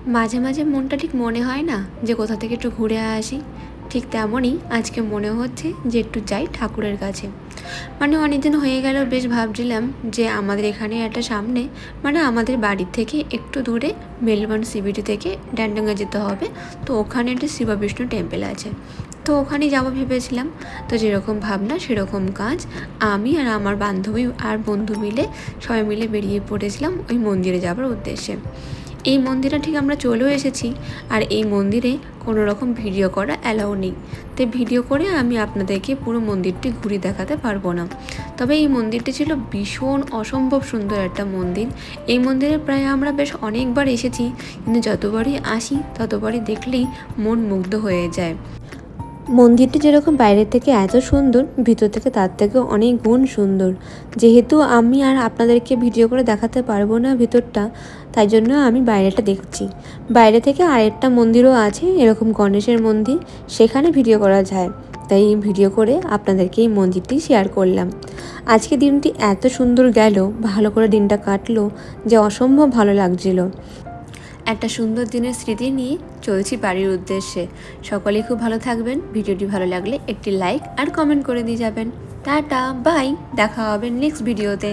মাঝে মাঝে মনটা ঠিক মনে হয় না যে কোথা থেকে একটু ঘুরে আসি, ঠিক তেমনই আজকে মনে হচ্ছে যে একটু যাই ঠাকুরের কাছে। মানে অনেকদিন হয়ে গেল বেশ ভাবছিলাম যে আমাদের এখানে একটা সামনে, মানে আমাদের বাড়ির থেকে একটু দূরে মেলবোর্ন সিবিডি থেকে ডান্ডাঙ্গা যেতে হবে। তো ওখানে একটা শিব বিষ্ণু টেম্পল আছে, তো ওখানেই যাবো ভেবেছিলাম। তো যেরকম ভাবনা সেরকম কাজ, আমি আর আমার বান্ধবী আর বন্ধু মিলে সবাই মিলে বেরিয়ে পড়েছিলাম ওই মন্দিরে যাবার উদ্দেশ্যে। এই মন্দিরে ঠিক আমরা চলেও এসেছি, আর এই মন্দিরে কোনো রকম ভিডিও করা অ্যালাউ নেই। তাই ভিডিও করে আমি আপনাদেরকে পুরো মন্দিরটি ঘুরে দেখাতে পারবো না। তবে এই মন্দিরটি ছিল ভীষণ অসম্ভব সুন্দর একটা মন্দির। এই মন্দিরে প্রায় আমরা বেশ অনেকবার এসেছি, কিন্তু যতবারই আসি ততবারই দেখলেই মন মুগ্ধ হয়ে যায়। মন্দিরটি যেরকম বাইরের থেকে এত সুন্দর, ভিতর থেকে তার থেকে অনেক গুণ সুন্দর। যেহেতু আমি আর আপনাদেরকে ভিডিও করে দেখাতে পারবো না ভিতরটা, তাই জন্য আমি বাইরেটা দেখছি। বাইরে থেকে আরেকটা মন্দিরও আছে এরকম গণেশের মন্দির, সেখানে ভিডিও করা যায়। তাই ভিডিও করে আপনাদেরকে এই মন্দিরটি শেয়ার করলাম। আজকে দিনটি এত সুন্দর গেল, ভালো করে দিনটা কাটলো যে অসম্ভব ভালো লাগছিল। একটা সুন্দর দিনের স্মৃতি নিয়ে চলছি বাড়ির উদ্দেশ্যে। সকলেই খুব ভালো থাকবেন। ভিডিওটি ভালো লাগলে একটি লাইক আর কমেন্ট করে দিয়ে যাবেন। টাটা, বাই, দেখা হবে নেক্সট ভিডিওতে।